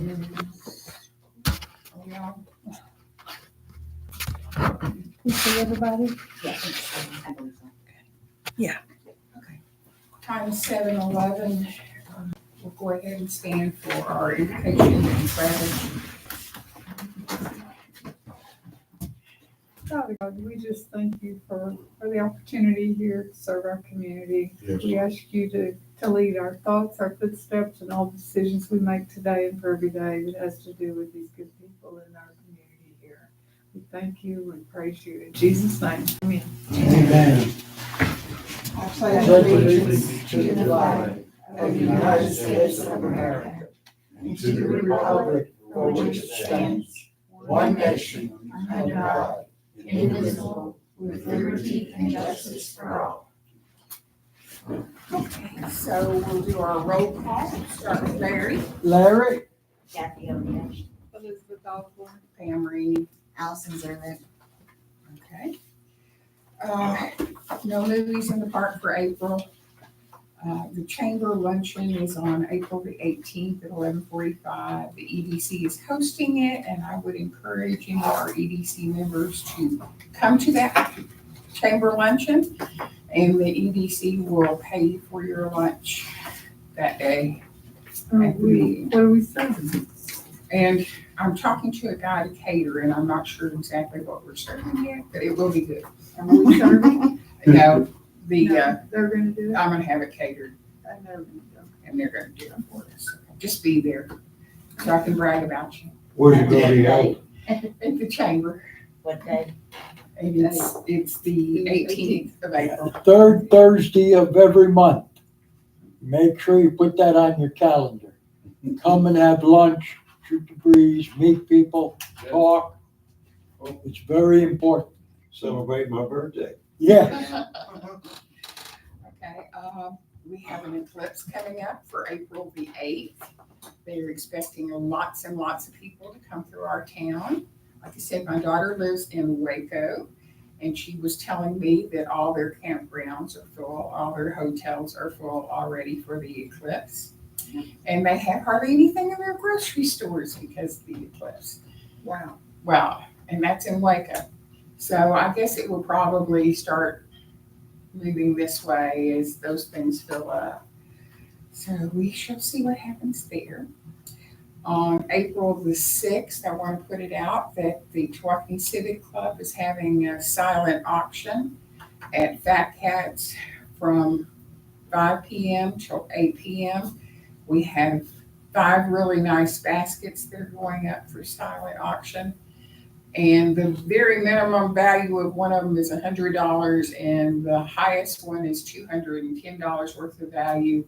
You see everybody? Yeah, I believe so. Yeah. Okay. Time is 7:11. We'll go ahead and stand for our invocation and prayer. Father God, we just thank you for the opportunity here to serve our community. Yes. We ask you to lead our thoughts, our footsteps, and all the decisions we make today and for every day that has to do with these good people in our community here. We thank you and praise you in Jesus' name. Amen. Amen. I pledge allegiance to the flag of the United States of America and to the republic for which it stands, one nation, under God, indivisible, with liberty and justice for all. Okay, so we'll do our roll call. Start with Larry. Larry? Kathy O'Neill, Elizabeth Osborne. Pam Reed. Allison Zernick. Okay. No movies in the park for April. The chamber luncheon is on April the 18th at 11:45. The EDC is hosting it, and I would encourage any of our EDC members to come to that chamber luncheon, and the EDC will pay for your lunch that day. What are we serving? And I'm talking to a guy to cater, and I'm not sure exactly what we're serving yet, but it will be good. Are we serving? No, They're gonna do it? I'm gonna have it catered, I know. and they're gonna do it for us. Just be there, so I can brag about you Where's it gonna be held? at the chamber. What day? And it's the 18th of April. Third Thursday of every month. Make sure you put that on your calendar. Come and have lunch, shoot the breeze, meet people, talk. It's very important. Celebrate my birthday. Yeah, Okay, we have an eclipse coming up for April the 8th. They're expecting lots and lots of people to come through our town. Like I said, my daughter lives in Waco, and she was telling me that all their campgrounds are full, all their hotels are full already for the eclipse. And they have hardly anything in their grocery stores because of the eclipse. Wow. Wow, and that's in Waco. So I guess it will probably start moving this way as those things fill up. So we shall see what happens there. On April the 6th, I want to put it out that the Tawakoni Civic Club is having a silent auction at Fat Cats from 5 p.m. till 8 p.m. We have 5 really nice baskets that are going up for silent auction. And the very minimum value of one of them is $100, and the highest one is $210 worth of value.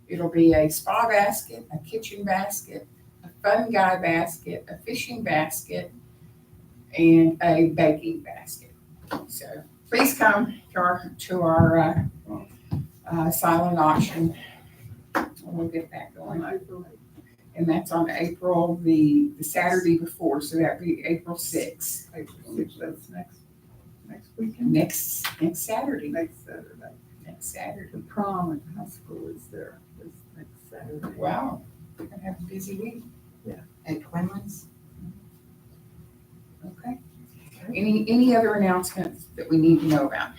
It'll be a spa basket, a kitchen basket, a fun guy basket, a fishing basket, and a baking basket. So please come to our silent auction. We'll get that going. And that's on April, the Saturday before, so that'd be April 6th. April 6th, that's next weekend? Next Saturday. Next Saturday. Next Saturday. The prom at high school is there this next Saturday. Wow, we're gonna have a busy week. At Quinlan's? Okay. Any other announcements that we need to know about?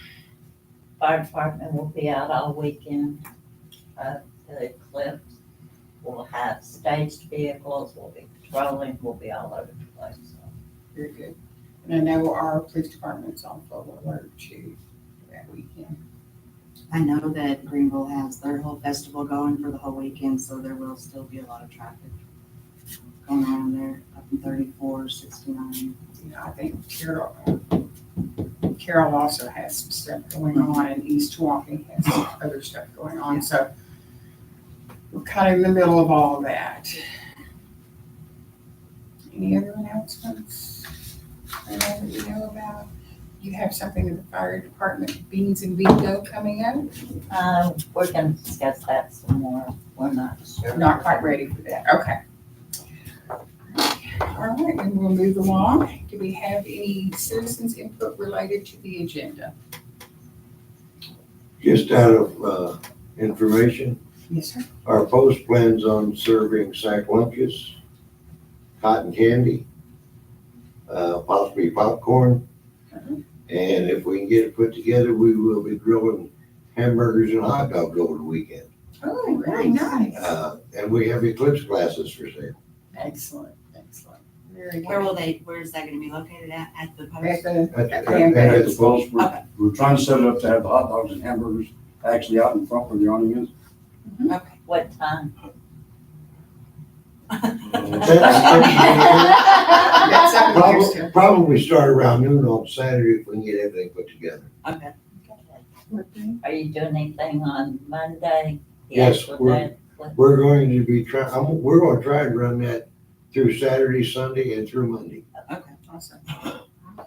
Fire department will be out all weekend. The eclipse. We'll have staged vehicles, we'll be patrolling, we'll be all over the place, so. Very good. And I know our police department's on full alert too that weekend. I know that Greenville has their whole festival going for the whole weekend, so there will still be a lot of traffic going around there, up in 34, 69. You know, I think Carol also has some stuff going on, and East Tawakoni has some other stuff going on, so we're kind of in the middle of all of that. Any other announcements that you know about? You have something in the fire department, beans and bingo coming up? We're gonna discuss that some more, we're not sure. Not quite ready for that, okay. All right, and we'll move along. Do we have any citizens input related to the agenda? Just out of information, Yes, sir. our post plans on serving sack lunches cotton candy, possibly popcorn. Mhm. And if we can get it put together, we will be grilling hamburgers and hot dogs over the weekend. Oh, very nice. And we have eclipse glasses for sale. Excellent, excellent. Very Where good. will where is that gonna be located at the At post? the, At at the- the at hamburger. the post. Okay. We're trying to set it up to have the hot dogs and hamburgers actually out in front where the awning is. Okay. What time? That's up to you, sir. Probably start around noon on Saturday if we can get everything put together. Okay. What day? Are you doing anything on Monday? The Yes, actual we're- day? We're going to be we're gonna try to run that through Saturday, Sunday, and through Monday. Okay, awesome.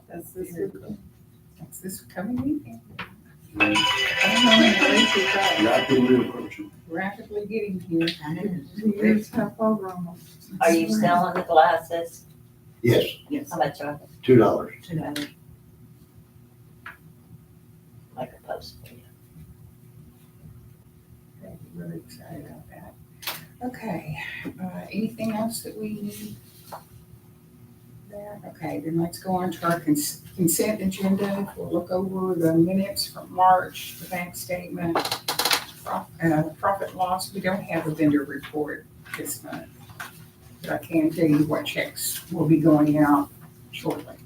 That's this weekend. That's this coming weekend. Rapidly approaching. Rapidly getting here. I know. The year's half over almost. Are you selling the glasses? Yes, Yes. How much are they? $2. $2. Like a post for you. Okay, really excited about that. Okay, anything else that we need? There, okay, then let's go on to our consent agenda. We'll look over the minutes from March, the bank statement, profit loss. We don't have a vendor report this month, but I can tell you what checks will be going out shortly.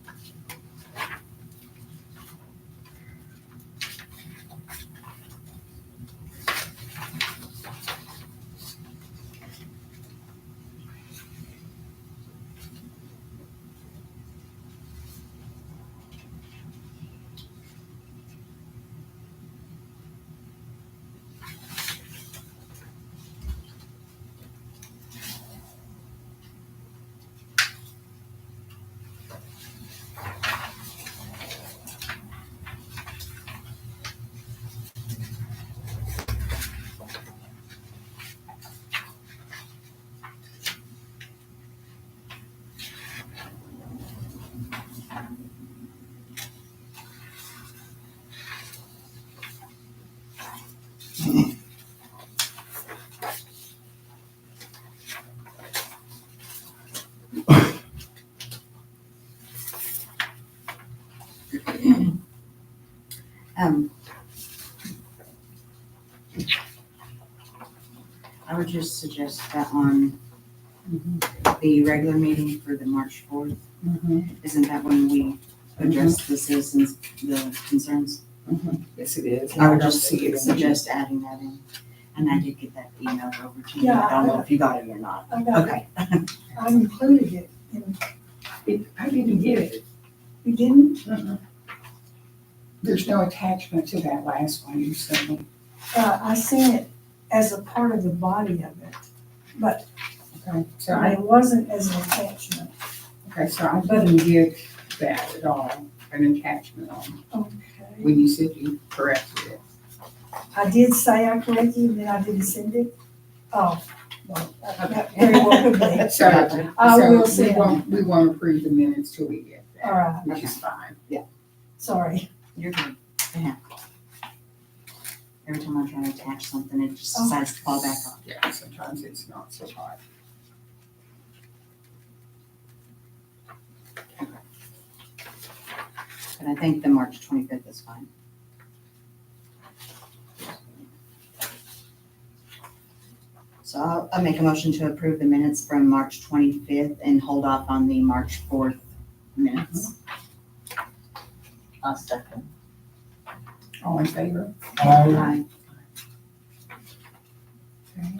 I would just suggest that on the regular meeting for the March 4th, isn't that when we address the citizens, the concerns? Yes, it is. I would don't just see it in suggest adding that in. And I did get that email over to you. Yeah, I don't know if you got it or not. I got it. Okay. I included it, and I didn't get it. you didn't? There's no attachment to that last one you sent me. I sent it as a part of the body of it, but Okay, so I, it wasn't as an attachment. okay, so I didn't get that at all, an attachment on, Okay. when you said you corrected it. I did say I corrected it, and then I didn't send it. Oh, well, that very well could be. So, I will so send. we won't approve the minutes till we get All that, right, which is fine. sorry. You're good. Yeah. Every time I try to attach something, it just decides to fall back off. Yeah, sometimes it's not so hot. But I think the March 25th is fine. So I'll make a motion to approve the minutes from March 25th and hold off on the March 4th minutes. I'll second. All in favor? Aye. Okay.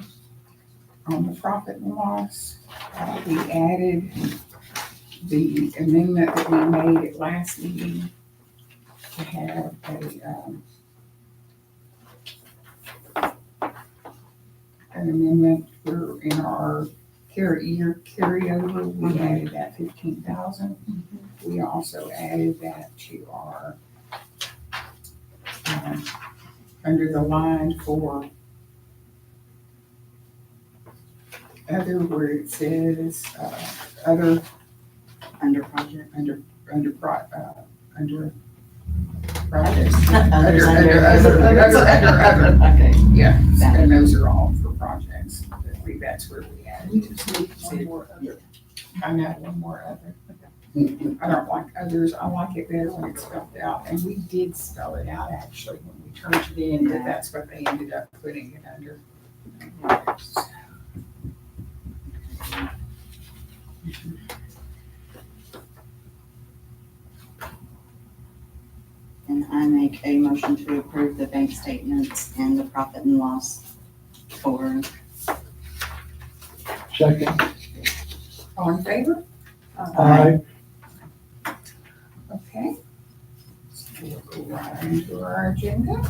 On the profit and loss, we added the amendment that we made at last meeting to have an amendment for in our year carryover, we added that 15,000. We also added that to our under the line for other, where it says, other, Under project. under projects. Others Other, Okay. yeah, Got it. and those are all for projects. That's where we added. We just need one more other. I know, one more other. I don't like others, I like it better when it's spelled out, and we did spell it out actually when we turned it in, but that's what they ended up putting it under. And I make a motion to approve the bank statements and the profit and loss for, Second. All in favor? Aye. Okay. So we'll go right into our agenda.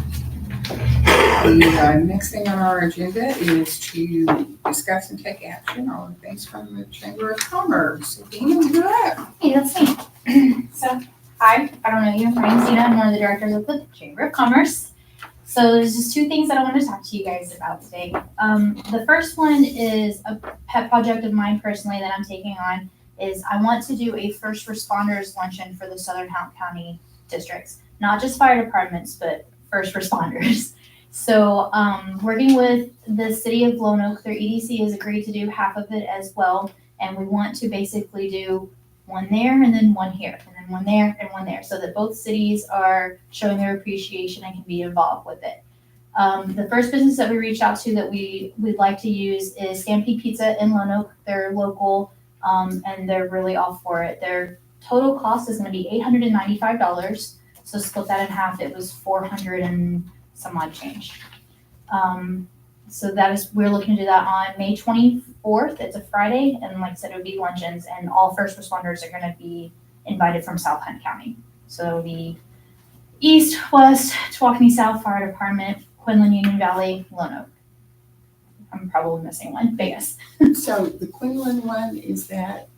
The next thing on our agenda is to discuss and take action on things from the Chamber of Commerce. Dina, you're up. Hey, that's me. So, hi, I don't know you. My name's Dina. I'm one of the directors of the Chamber of Commerce. So there's just two things that I want to talk to you guys about today. The first one is a pet project of mine personally that I'm taking on is I want to do a first responders luncheon for the Southern County districts, not just fire departments, but first responders. So working with the city of Lone Oak, their EDC has agreed to do half of it as well. And we want to basically do one there and then one here and then one there and one there so that both cities are showing their appreciation and can be involved with it. The first business that we reached out to that we'd like to use is Stampede Pizza in Lone Oak. They're local and they're really all for it. Their total cost is going to be $895. So split that in half, it was 400 and some odd change. So we're looking to do that on May 24th. It's a Friday, and like I said, it would be luncheons, and all first responders are going to be invited from South Hunt County. So the East, West, Tawakoni South Fire Department, Quinlan, Union Valley, Lone Oak. I'm probably missing one, but yes. So the Quinlan one, is that,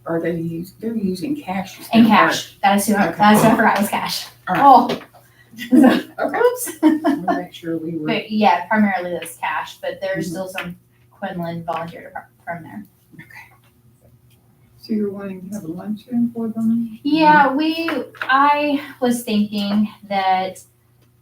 they're using cash? And cash. That is who I forgot was cash. All right. Oh. Okay. Oops. We'll make sure we were. But yeah, primarily that's cash, but there's still some Quinlan volunteer from there. So you're wanting to have a luncheon for them? Yeah, I was thinking that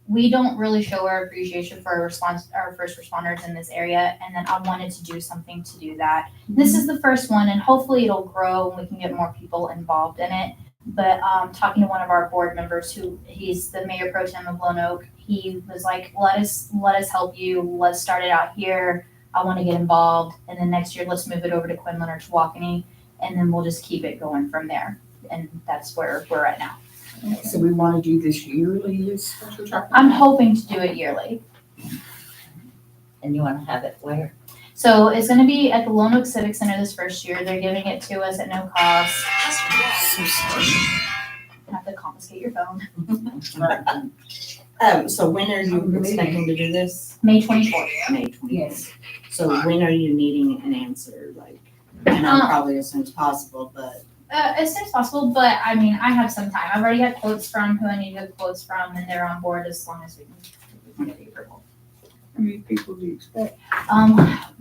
we don't really show our appreciation for our first responders in this area, and then I wanted to do something to do that. This is the first one, and hopefully it'll grow and we can get more people involved in it. But talking to one of our board members, he's the mayor pro tem of Lone Oak, he was like, let us help you. Let's start it out here. I want to get involved, and then next year let's move it over to Quinlan or Tawakoni, and then we'll just keep it going from there. And that's where we're at now. So we want to do this yearly, is what you're talking about? I'm hoping to do it yearly. And you want to have it where? So it's going to be at the Lone Oak Civic Center this first year. They're giving it to us at no cost. So sorry. You have to confiscate your phone. so when are you expecting to do this? May 24th. May 20th. Yes. So when are you needing an answer? Like, I know probably as soon as possible, but. As soon as possible, but I mean, I have some time. I've already got quotes from who I need to get quotes from, and they're on board as long as we can get the approval. How many people do you expect?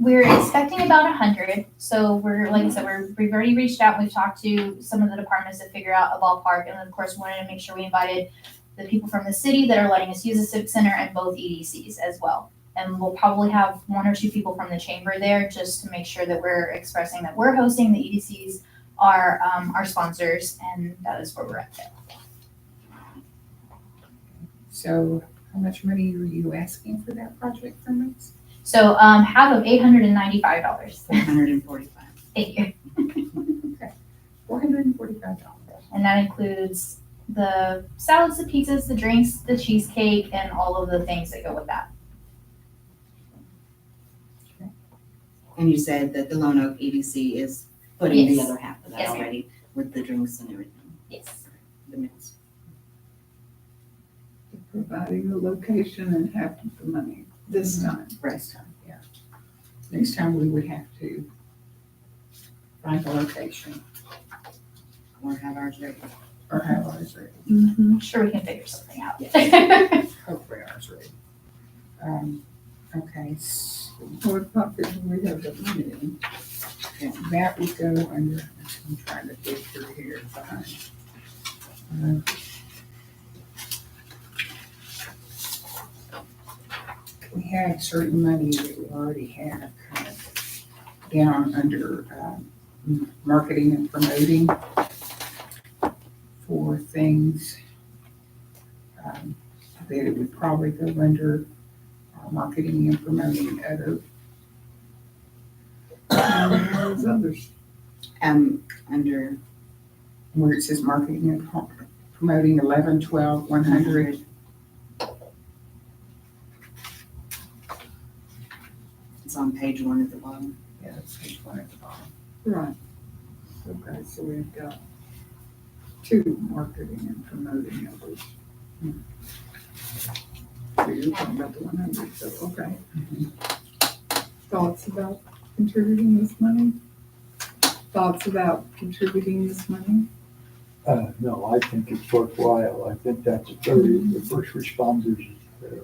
We're expecting about 100. So like I said, we've already reached out. We've talked to some of the departments to figure out a ballpark, and of course, wanted to make sure we invited the people from the city that are letting us use the Civic Center and both EDCs as well. And we'll probably have one or two people from the chamber there just to make sure that we're expressing that we're hosting. The EDCs are our sponsors, and that is where we're at there. So how much money are you asking for that project from us? So half of $895. 445. Thank you. Okay, $445. And that includes the salads, the pizzas, the drinks, the cheesecake, and all of the things that go with that. And you said that the Lone Oak EDC is putting the Yes. other half of that Yes, ma'am. already with the drinks and everything, Yes. the meals. Providing the location and half of the money this time. Next time, yeah. Next time we would have to find a location Or have ours ready. or have ours ready. I'm sure we can figure something out. Hopefully ours ready. Okay, so What pocket do we have the money in? that would go under, I'm trying to dig through here and find. We have certain money that we already have kind of down under marketing and promoting for things that it would probably go under marketing and promoting other. Those others. Under Where it says marketing and promoting 11, 12, 100. It's on page 1 at the bottom. Yeah, it's page 1 at the bottom. Right. Okay, so we've got 2 marketing and promoting others. So you're talking about the 100, so, okay. Thoughts about contributing this money? Thoughts about contributing this money? No, I think it's worthwhile. I think that's the first responders,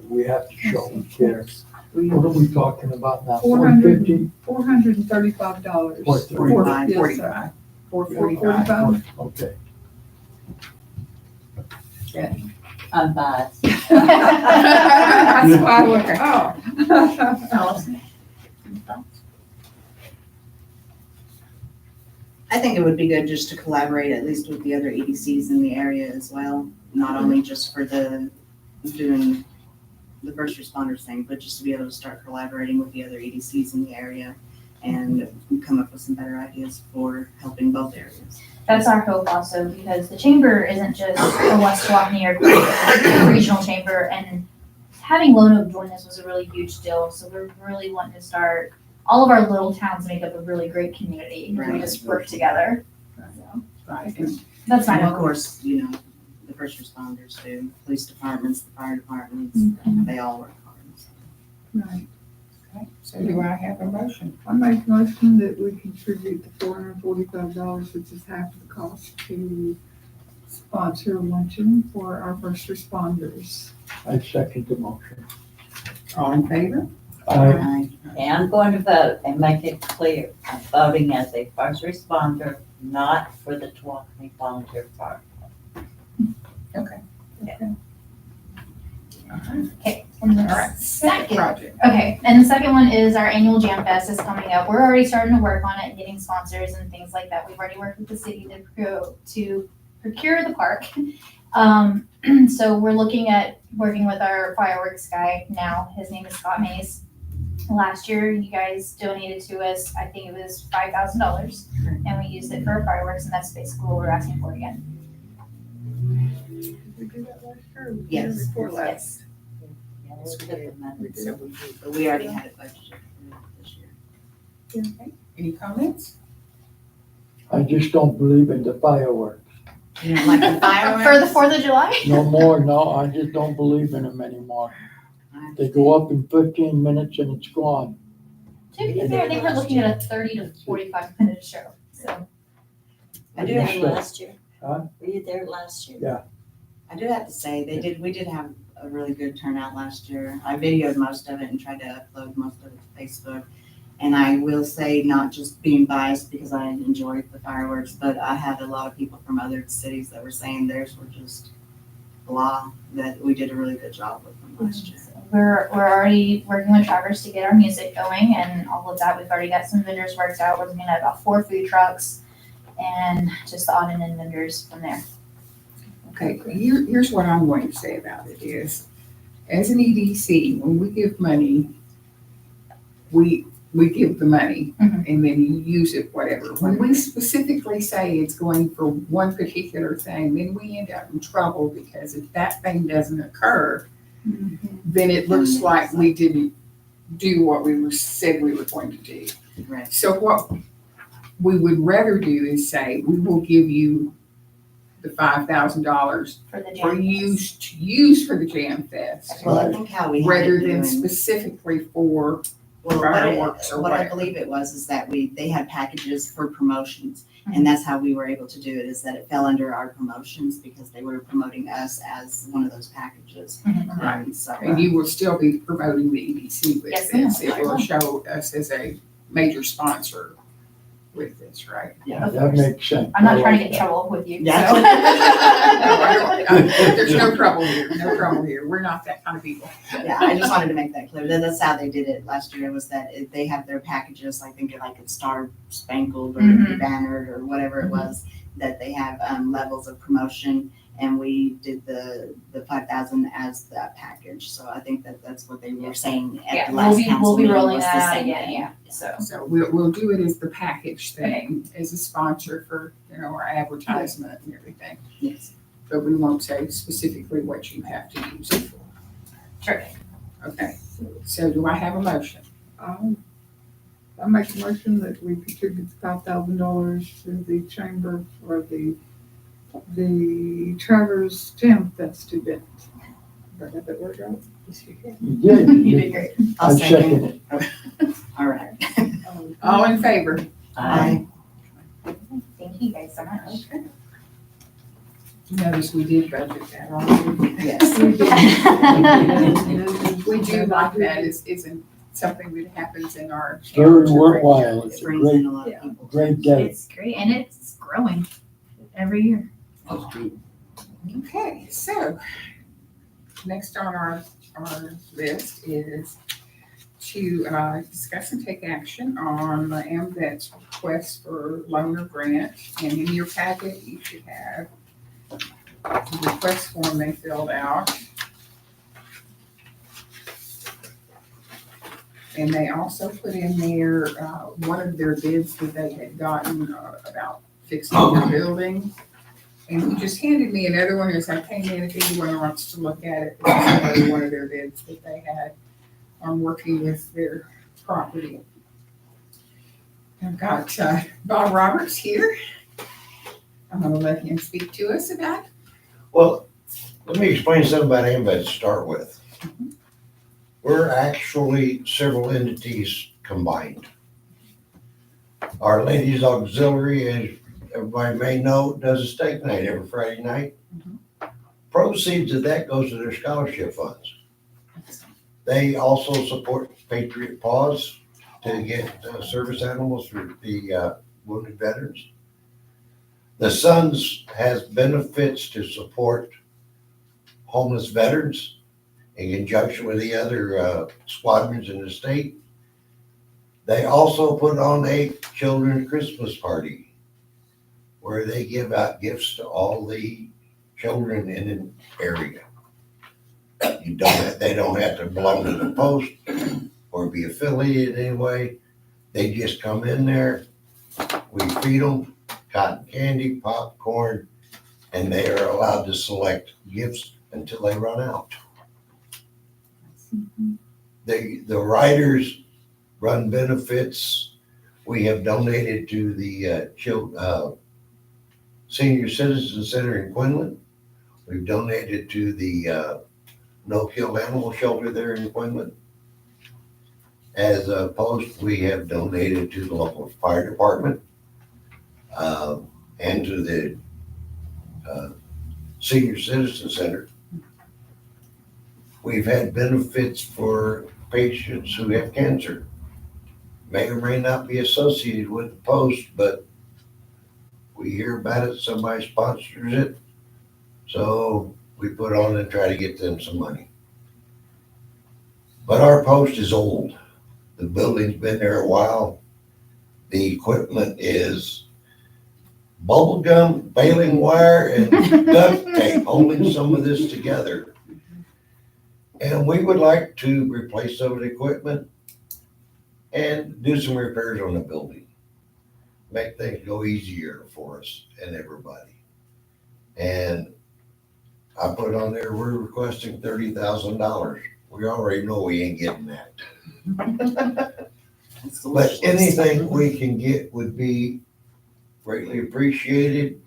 we have to show we care. What are we talking about now? $450? $435. What, $45? Yes, sir. 445. $445. Okay. I'm biased. That's why I look at, Allison? I think it would be good just to collaborate at least with the other EDCs in the area as well, not only just for doing the first responders thing, but just to be able to start collaborating with the other EDCs in the area and come up with some better ideas for helping both areas. That's our hope also, because the chamber isn't just a West Tawakoni or regional chamber, and having Lone Oak join us was a really huge deal. So we're really wanting to start, all of our little towns make up a really great community. We Right. just work together. right. And That's my And of hope. course, the first responders too, police departments, the fire departments, they all work hard. So. Right. okay, so do I have a motion? I make a motion that we contribute the $445, which is half of the cost, to sponsor a luncheon for our first responders. I second the motion. All in favor? I, Okay, I'm going to vote and make it clear, I'm voting as a first responder, not for the Tawakoni Volunteer Fire. Okay. Okay, and All the right. second, Project. okay, and the second one is our annual Jam Fest is coming up. We're already starting to work on it and getting sponsors and things like that. We've already worked with the city to procure the park. So we're looking at working with our fireworks guy now. His name is Scott Mays. Last year, you guys donated to us, I think it was $5,000, and we used it for fireworks, and that's basically what we're asking for again. Did we do that last year? Or we did Yes. it before last? Yeah, we'll put the money. We did. So we do. But we already had it budgeted for this year. Okay. Any comments? I just don't believe in the fireworks. You don't like the fireworks? For the 4th of July? No more, no, I just don't believe in them anymore. They go up in 15 minutes and it's gone. To be fair, they were looking at a 30 to 45-minute show, so. I do Were you have, there last year? Huh? Were you there last year? I do have to say, we did have a really good turnout last year. I videoed most of it and tried to upload most of it to Facebook. And I will say, not just being biased because I enjoyed the fireworks, but I had a lot of people from other cities that were saying theirs were just blah, that we did a really good job with them last year. We're already working with Travers to get our music going and all of that. We've already got some vendors worked out. We're looking at about 4 food trucks and just the odd and end vendors from there. Okay, here's what I'm going to say about it is, as an EDC, when we give money, we give the money Mhm. and then you use it, whatever. When we specifically say it's going for one particular thing, then we end up in trouble because if that thing doesn't occur, then it looks like we didn't do what said we were going to do. Right. So what we would rather do is say, we will give you the $5,000 For the for jam. use for the Jam Fest, Well, I think how we had rather it than doing, specifically for, well, fireworks or what I whatever. believe it was is that they had packages for promotions. And that's how we were able to do it, is that it fell under our promotions because they were promoting us as one of those packages. Mhm. Right. And so, and you will still be promoting the EDC with Yes, this. ma'am. It will show us as a major sponsor with this, right? Yeah. Of That course. makes sense. I'm not I trying to like get in that. trouble with you, Yeah. so. No, I don't, there's no trouble here, no trouble here. We're not that kind of people. Yeah, I just wanted to make that clear. That's how they did it last year, was that they have their packages, I think like it's star spangled or Mhm. bannered or whatever it was, that they have levels of promotion. And we did the 5,000 as that package. So I think that's what they were saying at Yeah, the last council we'll be meeting rolling was the that out same again, thing. yeah, so. So we'll do it as the package thing, as a sponsor for, our advertisement and everything. Yes. But we won't say specifically what you have to use it for. Sure. Okay, so do I have a motion? I make a motion that we contribute $5,000 to the chamber for the Travers STEM Fest event. Did I get that word right? You did. You did great. I'll I second. second it. All right. All in favor? Aye. Thank you guys so much. Notice we did budget that already. Yes. We do like that, isn't something that happens in our. Very worthwhile. It's It a brings in great, a lot of people. great day. It's great, and it's growing every year. That's true. Okay, so next on our list is to discuss and take action on the AMVET's request for loan or grant. And in your packet, you should have the request form they filled out. And they also put in there one of their bids that they had gotten about fixing their building. And he just handed me another one as I came in, if anyone wants to look at it. This is another one of their bids that they had on working with their property. I've got Bob Roberts here. I'm gonna let him speak to us about it. Well, let me explain something about AMVET to start with. We're actually several entities combined. Our Ladies Auxiliary, as everybody may know, does a steak night every Friday night. Proceeds of that goes to their scholarship funds. They also support Patriot Paws to get service animals for the wounded veterans. The Sons has benefits to support homeless veterans in conjunction with the other squadrons in the state. They also put on a children's Christmas party where they give out gifts to all the children in an area. They don't have to belong to the post or be affiliated in any way. They just come in there, we feed them cotton candy, popcorn, and they are allowed to select gifts until they run out. The riders run benefits. We have donated to the Senior Citizen Center in Quinlan. We've donated to the no-kill animal shelter there in Quinlan. As a post, we have donated to the local fire department and to the Senior Citizen Center. We've had benefits for patients who have cancer. May or may not be associated with the post, but we hear about it, somebody sponsors it. So we put on and try to get them some money. But our post is old. The building's been there a while. The equipment is bubble gum, baling wire, and duct tape holding some of this together. And we would like to replace some of the equipment and do some repairs on the building. Make things go easier for us and everybody. And I put on there, we're requesting $30,000. We already know we ain't getting that. But anything we can get would be greatly appreciated.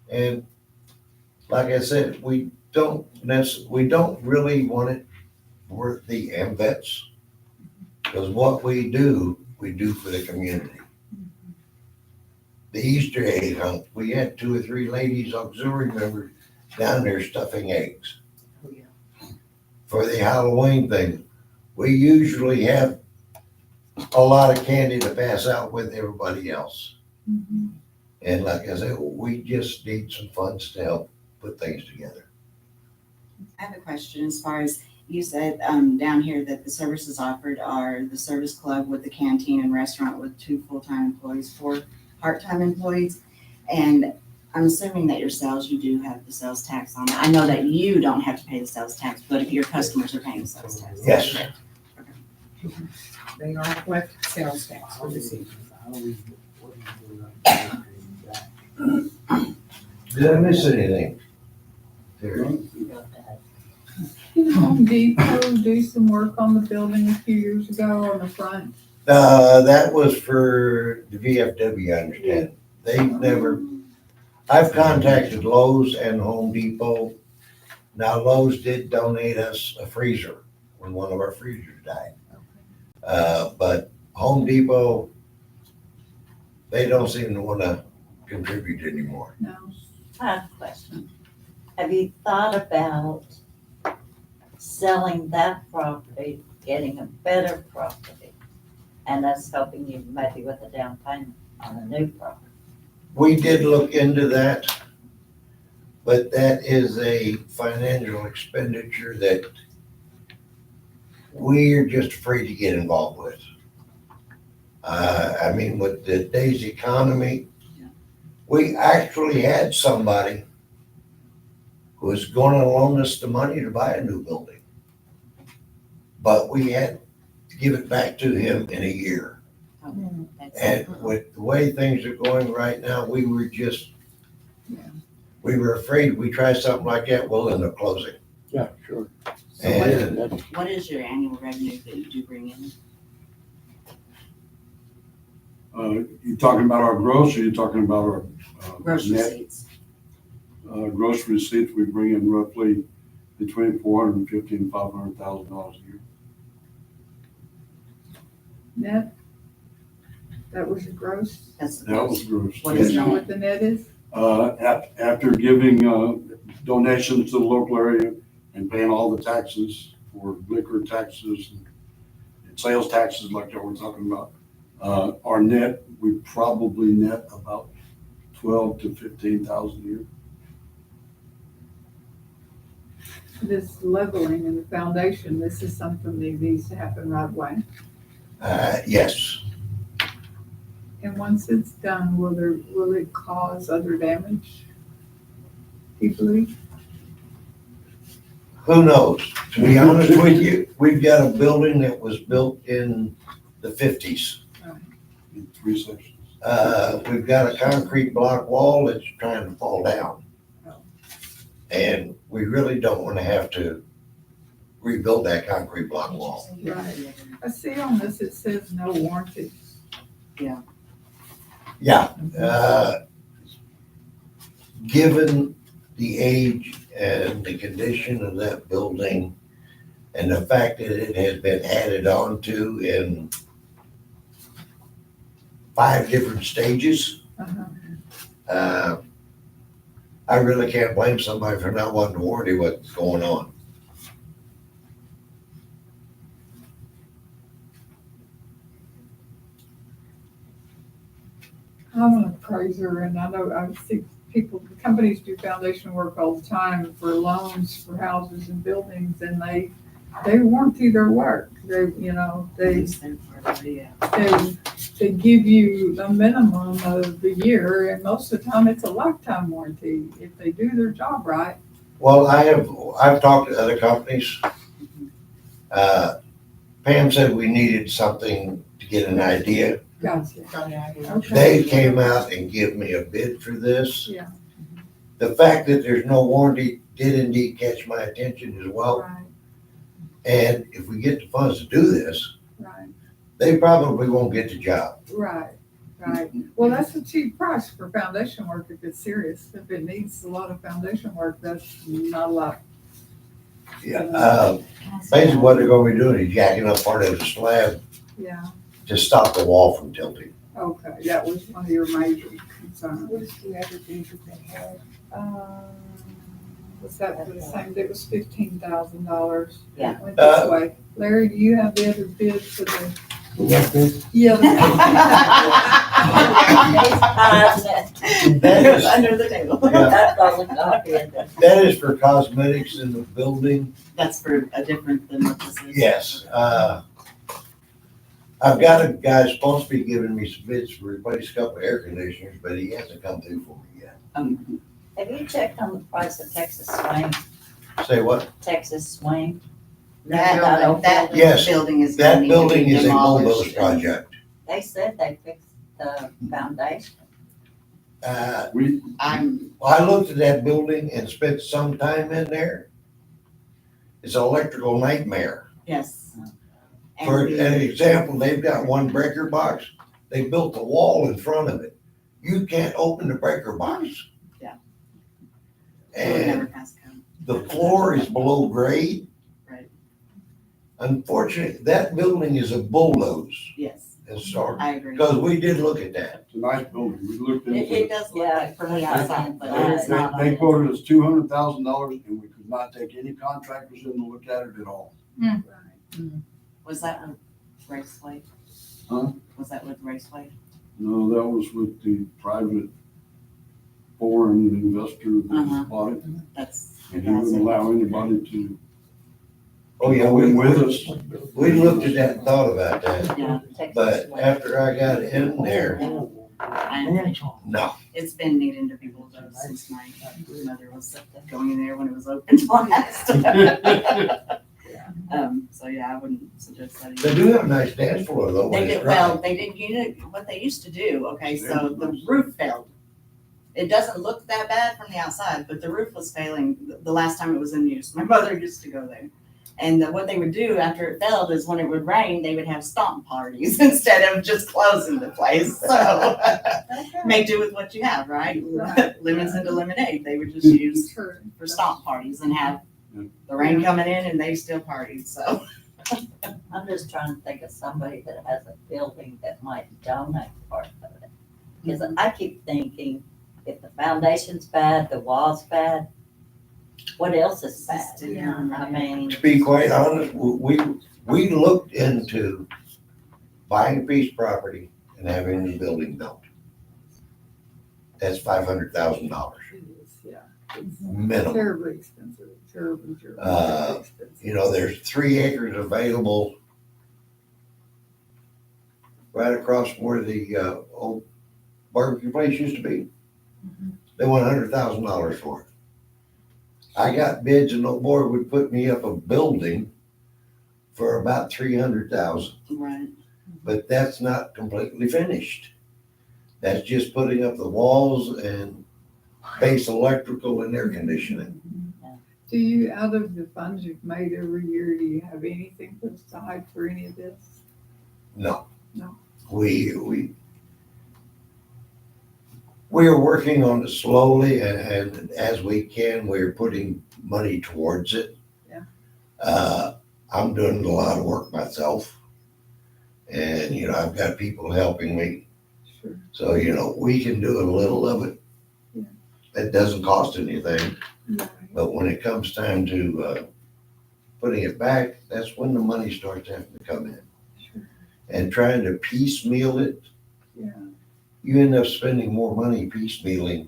And like I said, we don't really want it for the AMVETs. Because what we do for the community. The Easter egg hunt, we had 2 or 3 ladies auxiliary members down there stuffing eggs. Oh, yeah. For the Halloween thing, we usually have a lot of candy to pass out with everybody else. Mhm. And like I said, we just need some funds to help put things together. I have a question as far as you said, down here that the services offered are the service club with the canteen and restaurant with 2 full-time employees, 4 part-time employees. And I'm assuming that your sales, you do have the sales tax on it. I know that you don't have to pay the sales tax, but if your customers are paying the sales tax. Yes. They are collecting sales tax for the city. Did I miss anything? Terry? Did Home Depot do some work on the building a few years ago on the front? That was for the VFW, I understand. I've contacted Lowe's and Home Depot. Now Lowe's did donate us a freezer when one of our freezers died. But Home Depot, they don't seem to wanna contribute anymore. No. I have a question. Have you thought about selling that property, getting a better property, and us helping you maybe with a down payment on a new property? We did look into that, but that is a financial expenditure that we're just afraid to get involved with. I mean, with today's economy, we actually had somebody who was going to loan us the money to buy a new building. But we had to give it back to him in a year. And with the way things are going right now, we were afraid if we try something like that, we'll end up closing. Yeah, sure. And That's- What is your annual revenue that you do bring in? You talking about our gross, or you talking about our Gross net? receipts. Gross receipts, we bring in roughly between $450,000 and $500,000 a year. Net? That was your gross? That's the That was gross. gross. What Do is you know net? what the net is? After giving donations to the local area and paying all the taxes for liquor taxes and sales taxes like that we're talking about, our net, we probably net about 12 to 15,000 a year. This leveling in the foundation, this is something that needs to happen right away. yes, And once it's done, will it cause other damage? Do you believe? who knows? To be honest with you, we've got a building that was built in the 50s. In 3 sections. We've got a concrete block wall that's trying to fall down. And we really don't want to have to rebuild that concrete block wall. Right. I see on this, it says no warranty. Yeah, given the age and the condition of that building and the fact that it has been added on to in 5 different stages, Uh-huh. I really can't blame somebody for not wanting to warranty what's going on. I'm an appraiser and I know, I see people, companies do foundation work all the time for loans for houses and buildings and they warranty their work. They give you a minimum of a year and most of the time it's a lifetime warranty if they do their job right. Well, I've talked to other companies. Pam said we needed something to get an idea. Gotcha. Okay. They came out and gave me a bid for this. Yeah. The fact that there's no warranty did indeed catch my attention as well. Right, And if we get the funds to do this, right, they probably won't get the job. right. Well, that's a cheap price for foundation work if it's serious. If it needs a lot of foundation work, that's not a lot. Basically what they're gonna be doing is jacking up part of the slab Yeah, to stop the wall from tilting. okay, that was one of your major concerns. What is the other bid that they had? Was that for the same, it was $15,000. Yeah. Went this way. Larry, do you have the other bid for the We got this. Yeah. It was under the table. Yeah. That's all the coffee in there. That is for cosmetics in the building. That's for a different than what this is. Yes, I've got a guy supposed to be giving me some bids to replace a couple of air conditioners, but he hasn't come through for me yet. Have you checked on the price of Texas swing? Say what? Texas swing? That Yes, building is. That gonna need to building be is a bulldoze demolished. project. They said they fixed the foundation. We, I looked at that building and spent some time in there. It's an electrical nightmare. Yes. And For we- an example, they've got one breaker box. They built a wall in front of it. You can't open the breaker box. Yeah. It would never And pass code. the floor is below grade. Right. Unfortunately, that building is a bulldoze Yes, and started, I agree. because we did look at that. it's a nice building. We looked into It it. does look Yeah. like from the outside, but Yeah. it's not. on They the quoted us $200,000 and we could not take any contractors in to look at it at all. Was that with Raceway? Huh? Was that with Raceway? No, that was with the private foreign investor Uh-huh. that bought it. That's. And he wouldn't allow anybody to Oh, yeah, go in with us. we looked at that and thought about that, Yeah, Texas but swing. after I got in there, and no. it's been needing to be bulldozed since my mother was going in there when it was open last. So yeah, I wouldn't suggest that They either. do have a nice dance floor though, when They it's did, well, dry. they did, you know, what they used to do, okay, so the roof failed. It doesn't look that bad from the outside, but the roof was failing the last time it was in use. My mother used to go there. And what they would do after it failed is when it would rain, they would have stomp parties instead of just closing the place. So make do with what you have, right? Right. Lemons into lemonade, they would just use Sure. for stomp parties and have the rain coming in and they still partied, so. I'm just trying to think of somebody that has a building that might donate part of it. Because I keep thinking, if the foundation's bad, the wall's bad, what else is bad? Yeah. I mean. To be quite honest, we looked into buying a piece of property and having the building built. That's $500,000 It is, yeah. It's minimum. terribly expensive, terribly Uh, expensive. You know, there's 3 acres available right across from where the old barbecue place used to be. They want $100,000 for it. I got bids and no boy would put me up a building for about 300,000, Right. but that's not completely finished. That's just putting up the walls and base electrical and air conditioning. Do you, out of the funds you've made every year, do you have anything put aside for any of this? No. No. We are working on it slowly and as we can, we're putting money towards it. Yeah. I'm doing a lot of work myself. And, you know, I've got people helping me. Sure. So, you know, we can do a little of it. Yeah. It doesn't cost anything, Right. but when it comes time to, putting it back, that's when the money starts having to come in. Sure. And trying to piecemeal it, Yeah. you end up spending more money piecemealing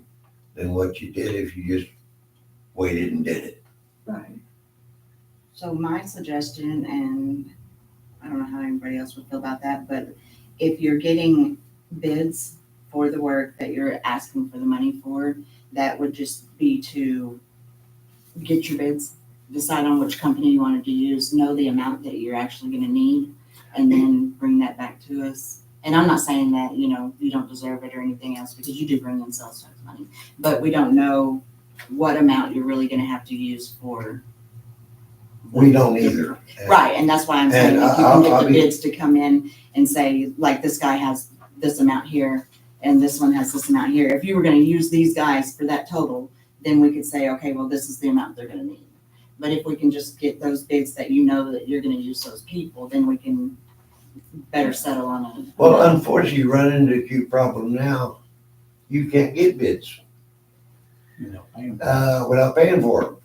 than what you did if you just waited and did it. Right. So my suggestion, and I don't know how anybody else would feel about that, but if you're getting bids for the work that you're asking for the money for, that would just be to get your bids, decide on which company you wanted to use, know the amount that you're actually gonna need, and then bring that back to us. And I'm not saying that, you know, you don't deserve it or anything else, because you do bring in sales tax money, but we don't know what amount you're really gonna have to use for. We don't either. Right, and that's why I'm saying And if you I'll can get the be- bids to come in and say, like, this guy has this amount here and this one has this amount here. If you were gonna use these guys for that total, then we could say, okay, well, this is the amount they're gonna need. But if we can just get those bids that you know that you're gonna use those people, then we can better settle on a. Well, unfortunately, you run into a acute problem now. You can't get bids, without paying for them.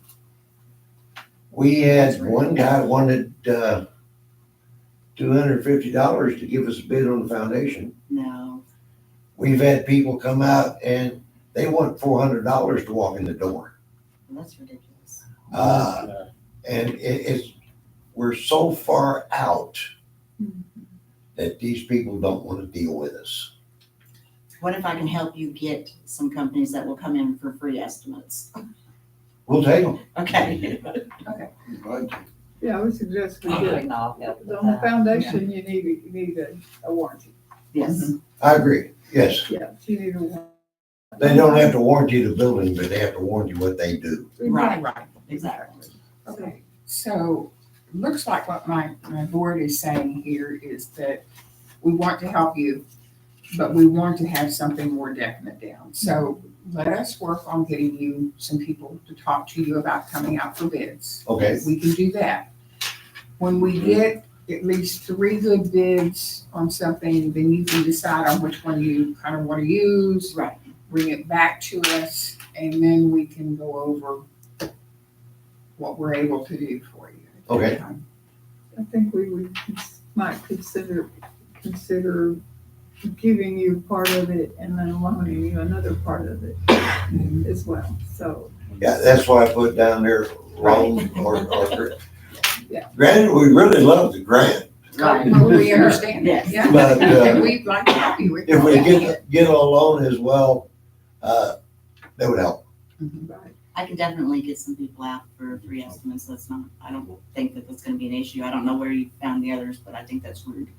We had one guy wanted, $250 to give us a bid on the foundation. No, We've had people come out and they want $400 to walk in the door. that's ridiculous. And we're so far out that these people don't want to deal with us. What if I can help you get some companies that will come in for free estimates? We'll take them. Okay. Right. Yeah, I would suggest we We get, can all help with on the that. foundation, you need a warranty. Yes. I agree, yes. Yeah, you need a warranty. They don't have to warranty the building, but they have to warranty what they do. Right, exactly. Okay. So, looks like what my board is saying here is that we want to help you, but we want to have something more definite down. So let us work on getting you some people to talk to you about coming out for bids. Okay, We can do that. When we get at least 3 good bids on something, then you can decide on which one you kind of want to use, Right. bring it back to us, and then we can go over what we're able to do for you. Okay. I think might consider giving you part of it and then loaning you another part of it as well, so. yeah, that's why I put down there loan or. Yeah. Granted, we really love the grant, Right. Well, we understand that, Yes. yeah. But, And we'd like to help you with if we that. get a loan as well, that would help. Right. I can definitely get some people out for free estimates. I don't think that that's gonna be an issue. I don't know where you found the others, but I think that's rude.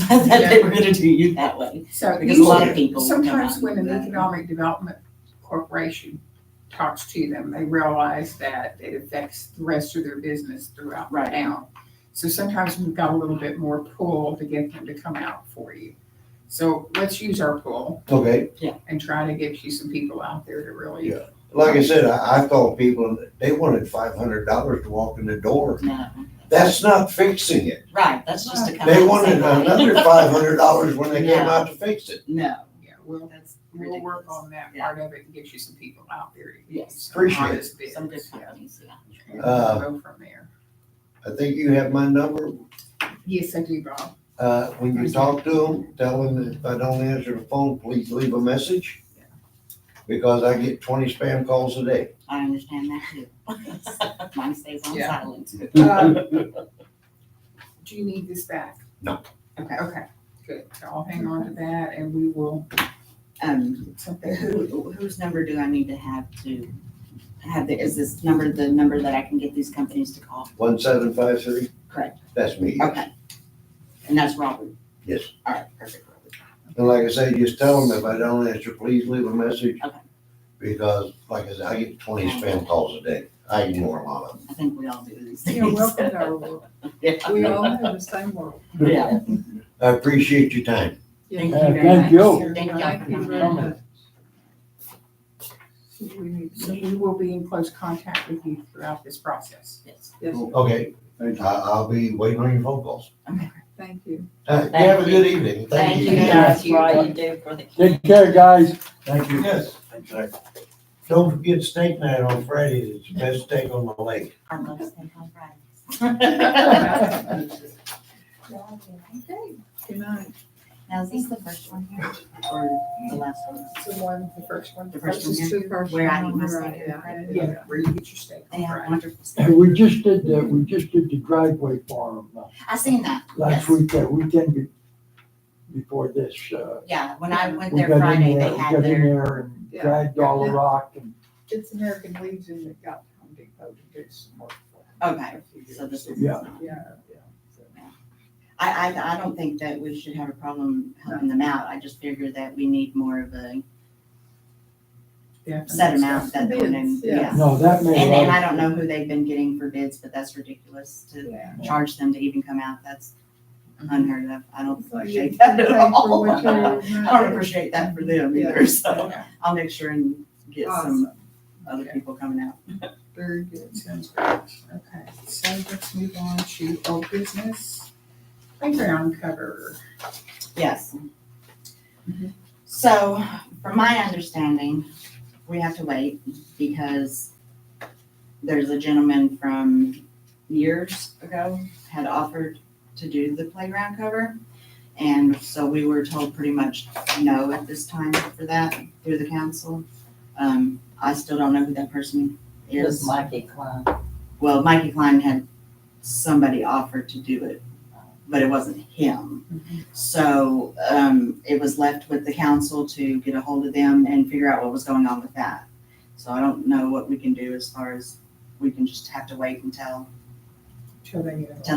That they were gonna do you that way. So Because a lot of usually, people will come sometimes out when and an do that. economic development corporation talks to them, they realize that it affects the rest of their business throughout the Right. town. So sometimes we've got a little bit more pull to get them to come out for you. So let's use our pull Okay, and try to get you some people out there to really. Yeah. like I said, I thought people, they wanted $500 to walk in the door. No. That's not fixing it. Right, that's just to come out. They and wanted say hi. another $500 when they came No. out to fix it. No, Yeah, we'll that's We'll work ridiculous. on that Yeah. part of it and get you some people out there to get you Yes. some Appreciate honest bids. Some good Yeah. companies, yeah. And we'll go from there. I think you have my number. Yes, I do, Bob. When you talk to them, tell them that if I don't answer the phone, please leave a message. Because I get 20 spam calls a day. I understand that too. Mine stays on Yeah. silent. Do you need this back? No. Okay, good. So I'll hang on to that and we will get something. Whose number do I need to have, is this number the number that I can get these companies to call? 1753? Correct. That's me. Okay. And that's Robert? Yes. All right, perfect, Robert. And like I say, just tell them if I don't answer, please leave a message. Okay. Because like I said, I get 20 spam calls a day. I ignore a lot of them. I think we all do these things. You're welcome to our world. Yeah. We all have the same world. Yeah. I appreciate your time. Thank you Yeah, very thank much. you. Thank y'all Thank for you coming. very much. We need So we will be in close contact with you throughout this process. Yes. yes, Okay, Thank you. I'll be waiting on your phone calls. thank you. You have a good evening. Thank you Thank guys for all you do for the Take care, guys. Thank you. Yes. Don't forget steak night on Friday. It's the best steak on the lake. I love steak on Fridays. Okay, good night. Now, is this the first one here or the last one? The first one. The first one This is here? the first Where I one, eat my right, steak. yeah, Yeah, where you get your steak. They have Right. wonderful steak. And we just did the driveway for them I seen that. last Yes. week, that weekend before this. Yeah, when I went We there got in Friday, there, they we had got in their, there and Yeah. dragged all the Yeah. rock and It's American Legion that got Home Depot to do some work for them. okay, so this is. Yeah. Yeah, yeah. So, I don't think that we should have a problem helping them out. I just figured that we need more of a set amount that they would, Bids, yeah. yeah. no, that made a And lot I of don't know who they've been getting for bids, but that's ridiculous to Yeah. charge them to even come out. That's unheard of. I don't It's like appreciate you that pay at for all. what you're- I don't appreciate that for them either, Yeah. so I'll make sure and get some Awesome. other people coming out. Very good. Sounds great. Okay, so let's move on to old business. Playground cover. Yes. Mhm. So, from my understanding, we have to wait because there's a gentleman from years ago had offered to do the playground cover. And so we were told pretty much no at this time for that through the council. I still don't know who that person It was is. Mikey Klein. Well, Mikey Klein had somebody offer to do it, but it wasn't him. So, it was left with the council to get a hold of them and figure out what was going on with that. So I don't know what we can do as far as, we can just have to wait until Till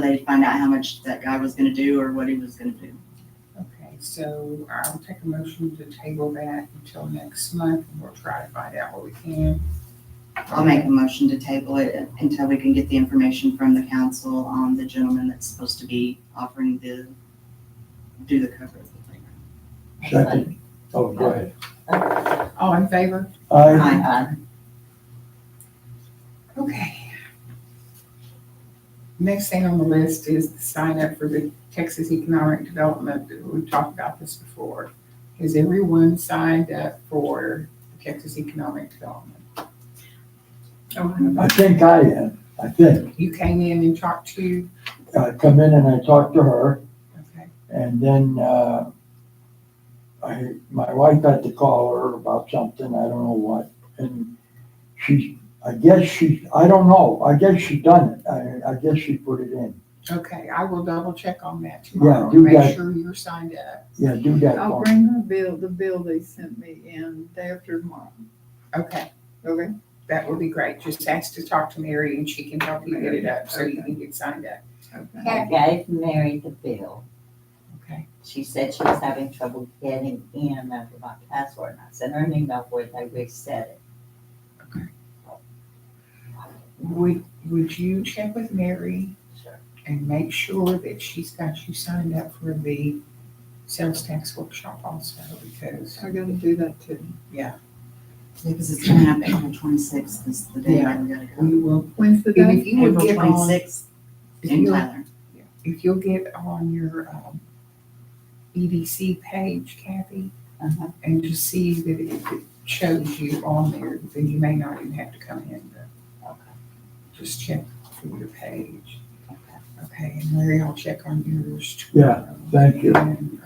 they find out how much that guy was gonna do or what he was gonna do. okay, so I'll take a motion to table that until next month, and we'll try to find out what we can. I'll make a motion to table it until we can get the information from the council on the gentleman that's supposed to be offering do the cover of the playground. Second. Oh, go ahead. All in favor? Aye. Okay. Next thing on the list is the sign up for the Texas Economic Development. We've talked about this before. Has everyone signed up for the Texas Economic Development? I think I am. I think. You came in and talked to, I come in and I talk to her, okay, and then, my wife had to call her about something, I don't know what, and I don't know, I guess she done it, I guess she put it in. okay, I will double check on that tomorrow, do and make that. sure you're signed up. Yeah, do that I'll for me. bring the bill they sent me in day after tomorrow. Okay, Okay? that will be great. Just ask to talk to Mary and she can help you get it up so you can get signed up. Okay. I gave Mary the bill. Okay, She said she was having trouble getting in under my password, and I sent her an email where they reset it. would you check with Mary Sure. and make sure that she's got you signed up for the sales tax workshop also, because, I gotta do that too. Because it's coming up April 26th is the day that we gotta go. we will, When's the and day? if you would April get on, 26th if in you'll, Tyler. if you'll get on your, EDC page, Kathy, Uh-huh. and just see that if it shows you on there, then you may not even have to come in, but Okay. just check for your page. Okay. Okay, and Larry, I'll check on yours Yeah, tomorrow. thank you. And,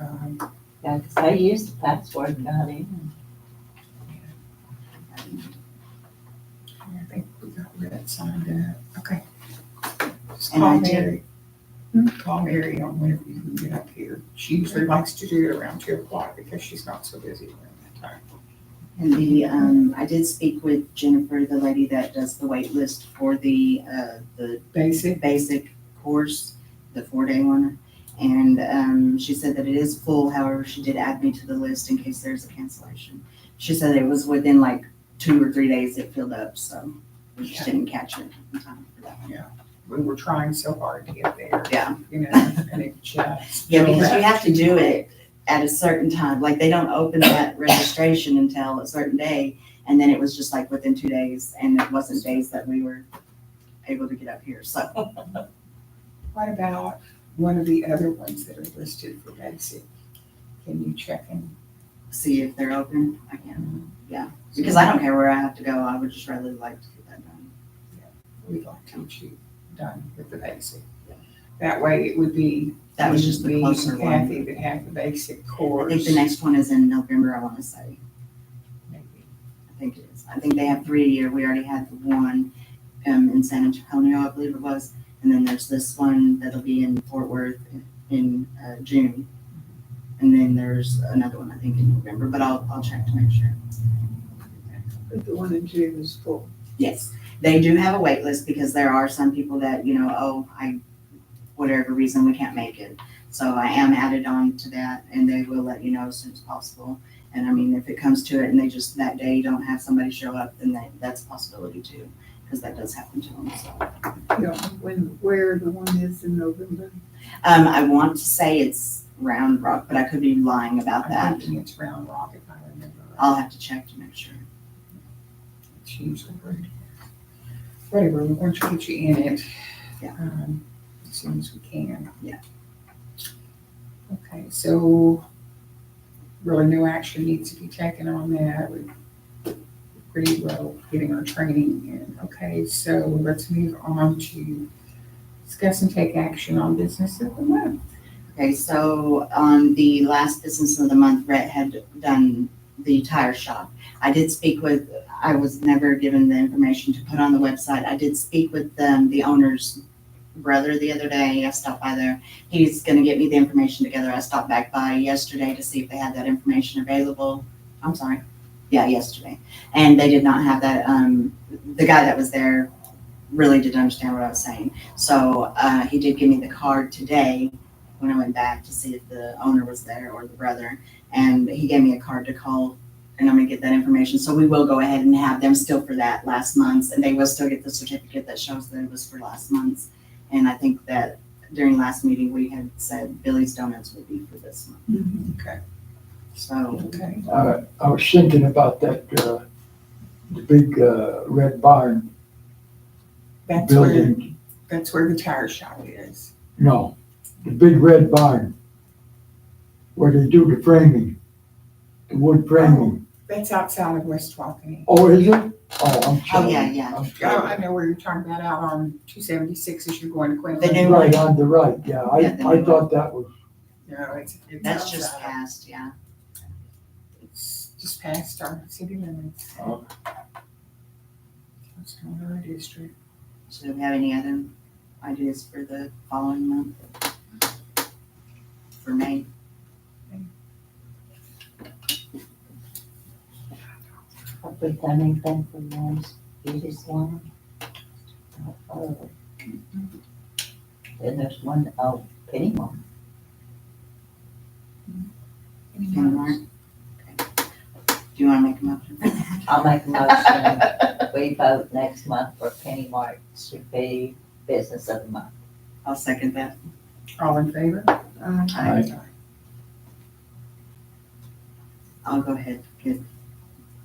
Yeah, because I used the password and got in. I think we got Red signed up. Okay. Just And call I did- Mary. Call Mary on whenever you can get up here. She usually likes to do it around 2 o'clock because she's not so busy around that time. And I did speak with Jennifer, the lady that does the wait list for the Basic. basic course, the 4-day one. And she said that it is full, however, she did add me to the list in case there's a cancellation. She said it was within like 2 or 3 days it filled up, so we just didn't catch it in time for that one. We were trying so hard to get there. Yeah. You know, and it just. Yeah, because you have to do it at a certain time, like they don't open that registration until a certain day. And then it was just like within 2 days, and it wasn't days that we were able to get up here, so. What about one of the other ones that are listed for basic? Can you check and? See if they're open, I can, yeah, because I don't care where I have to go, I would just really like to get that done. We'd like to get you done with the basic. That way it would be. That was just the me closer and one. Kathy that have the basic I course. think the next one is in November, I wanna say, Maybe. I think it is, I think they have 3 a year, we already had the one, in San Antonio, I believe it was. And then there's this one that'll be in Fort Worth in, June. And then there's another one, I think, in November, but I'll check to make sure. But the one in June is full. Yes, they do have a wait list because there are some people that, whatever reason, we can't make it. So I am added on to that, and they will let you know as soon as possible. And I mean, if it comes to it and they just that day don't have somebody show up, then that's a possibility too, because that does happen to them, so. You know, where the one is in November. I want to say it's Round Rock, but I could be lying about I'm that. thinking it's Round Rock if I remember. right. I'll have to check to make sure. It's usually right. Whatever, we want to get you in it. Yeah. As soon as we can. Yeah. Okay, so really no action needs to be taken on that. We're pretty well getting our training in. Okay, so let's move on to Discuss and take action on business of the month. Okay, so on the last business of the month, Rhett had done the tire shop. I was never given the information to put on the website. I did speak with the owner's brother the other day. I stopped by there. He's gonna get me the information together. I stopped back by yesterday to see if they had that information available. I'm sorry. Yeah, yesterday. And they did not have that, the guy that was there really didn't understand what I was saying. So, he did give me the card today when I went back to see if the owner was there or the brother. And he gave me a card to call and I'm gonna get that information. So we will go ahead and have them still for that last month's, and they will still get the certificate that shows that it was for last month's. And I think that during last meeting, we had said Billy's Donuts would be for this month. Okay. So, Okay. I was thinking about that, the big, red barn That's where, building. that's where the tire shop is. No, the big red barn where they do the framing, the wood framing. That's outside of West Tawakoni. Oh, is it? Oh, I'm oh, sorry. yeah, yeah. I'm Oh, sorry. I know where you're talking about out on 276 as you're going to The Quinlan. new Right, one. on the right, yeah. Yeah, the I new thought that was, No, it's That's just outside. passed, yeah. It's just past our city limits. Oh. It's not our district. So do we have any other ideas for the following month? For May? Have we done anything for men's beauty salon? Then there's one, oh, Penny Mart. Penny Mart? Okay. Do you wanna make a motion? I'll make a motion, we vote next month for Penny Mart to be business of the month. I'll second that. All in favor? Aye. I'll go ahead and get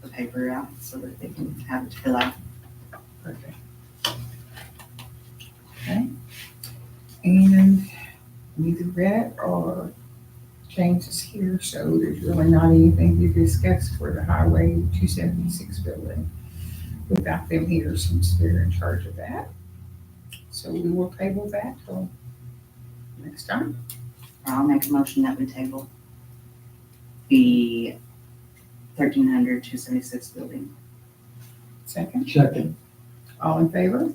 the paper out so that they can have it to fill out. Perfect. Okay. And neither Rhett or James is here, so there's really not anything to discuss for the Highway 276 building without them here, since they're in charge of that. So we will table that till next time. I'll make a motion that we table the 276 building. Second, second. all in favor?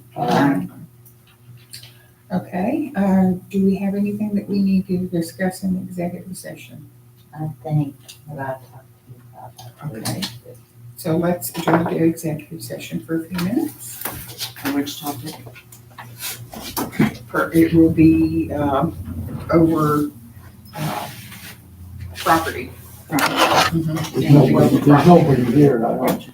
Okay, do we have anything that we need to discuss in executive session? I think what I talked to you about. Okay. So let's adjourn to executive session for a few minutes. For which topic? It will be, over, property. There's nobody here, I don't,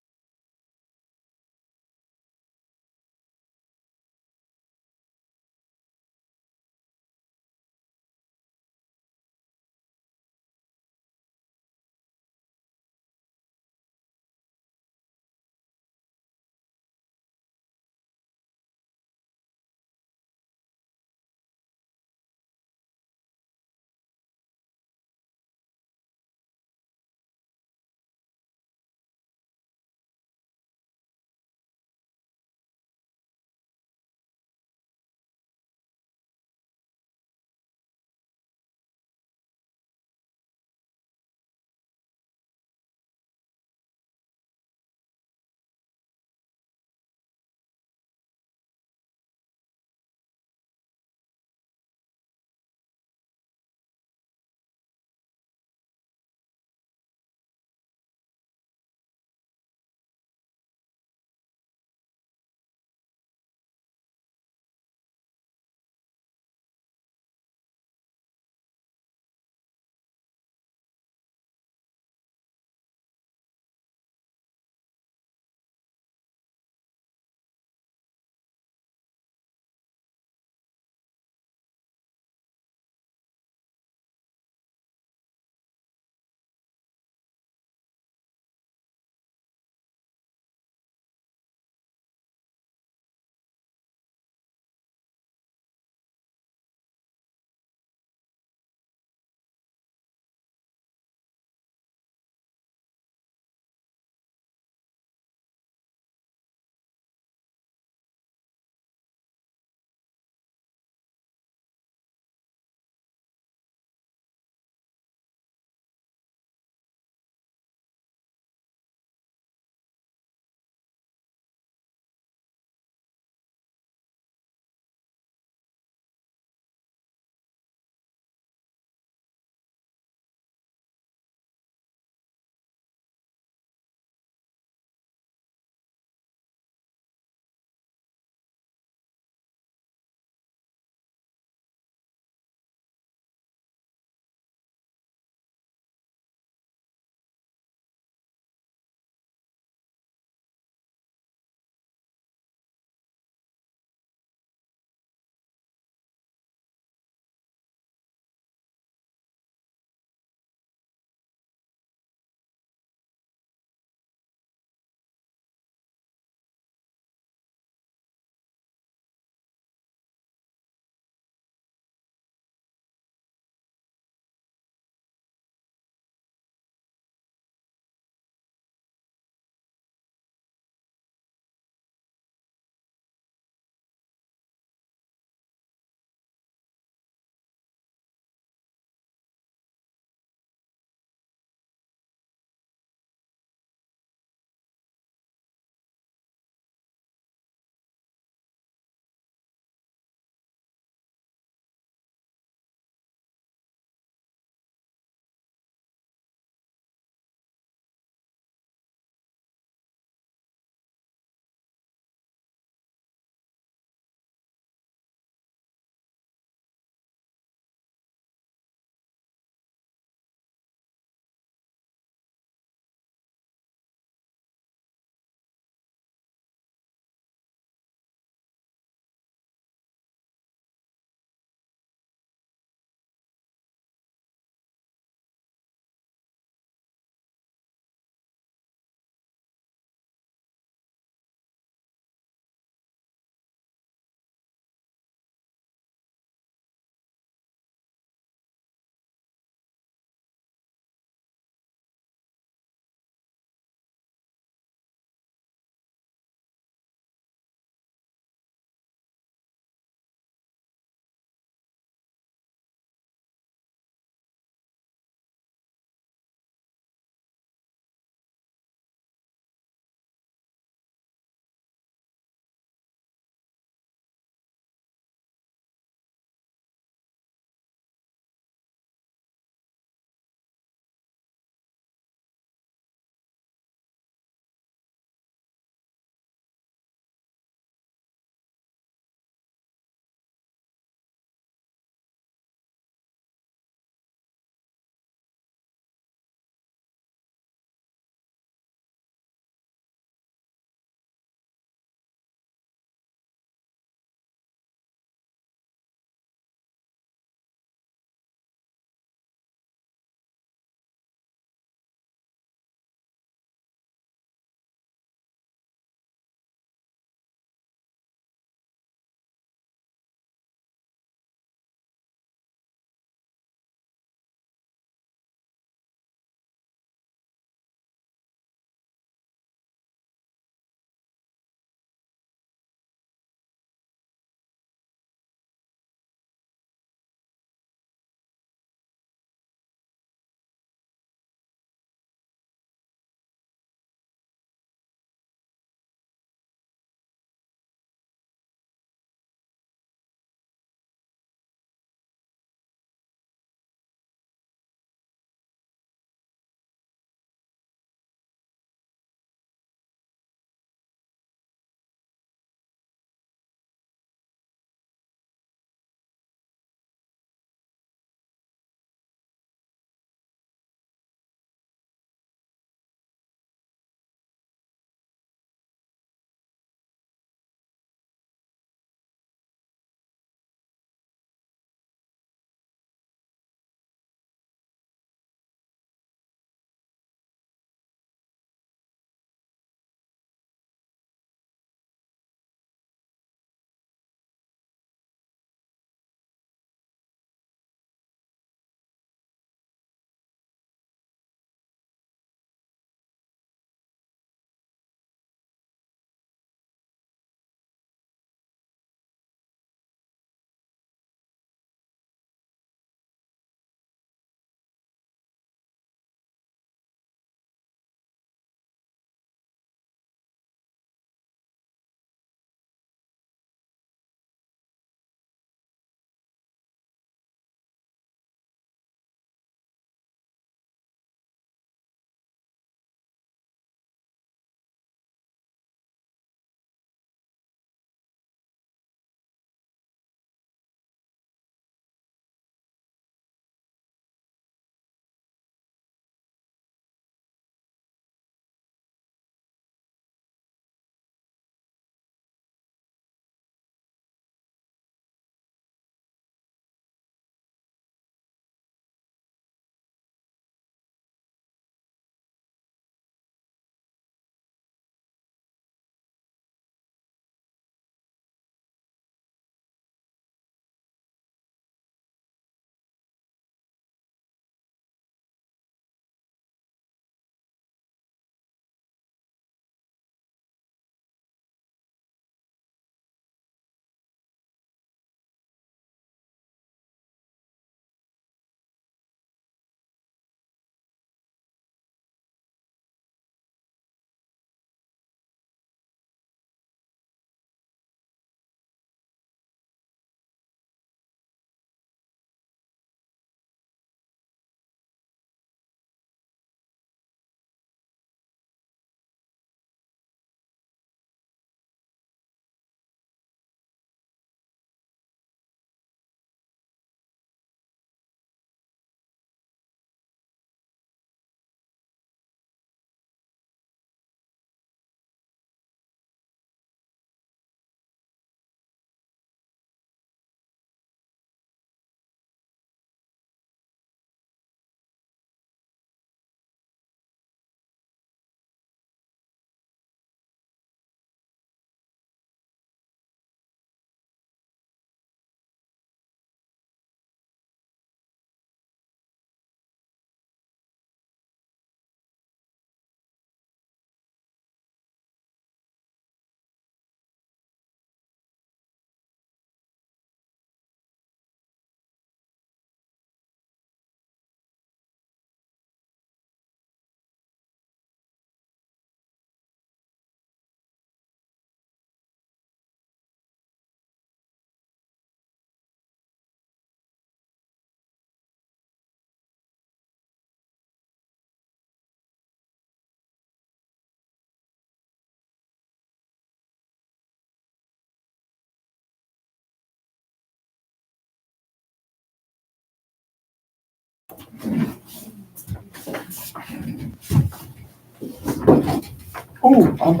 Oh, I'm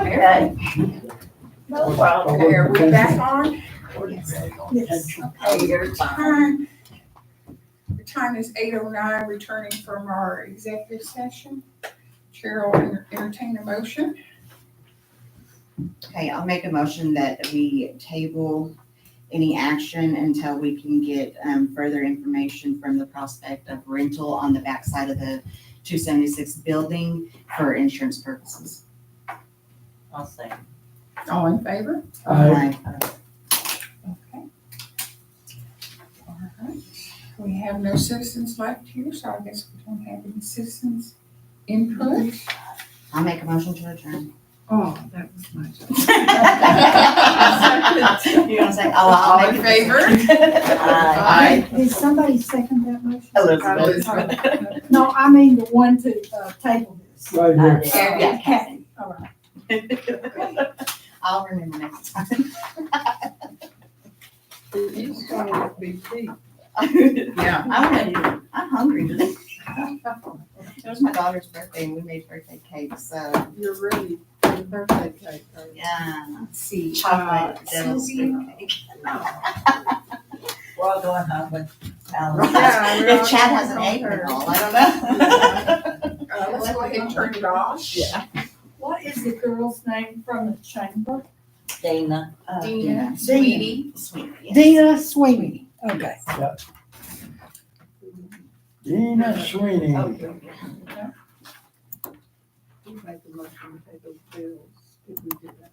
Okay. No problem. Okay, are we back on? Yes. Okay, your time is 8:09, returning from our executive session. Chair will entertain a motion. Okay, I'll make a motion that we table any action until we can get further information from the prospect of rental on the backside of the 276 building for insurance purposes. I'll say. All in favor? Aye. Okay. All right. We have no citizens left here, so I guess we don't have any citizens input. I'll make a motion to adjourn. Oh, that was my job. You want to say, I'll All in make it. favor? Aye. Did somebody second that motion? Elizabeth. No, I mean the one to table this. right here. Yeah, Kathy. All right. I'll remember next time. You started with BP. Yeah. I'm ready. I'm hungry today. It was my daughter's birthday and we made birthday cake, so You're ready for the birthday cake, are you? yeah. Let's see. Chocolate devil's Susie? food cake. We're all going home with Alan. Yeah, we're all If Chad hasn't going eaten home it all, I don't know. Let's go ahead and turn it off. Yeah. What is the girl's name from the chamber? Dana. Dina. Sweetie. Sweetie. yes. Dina Sweeney. Okay. Dina Sweeney. Okay. Who made the motion to pay those bills? Did we do that?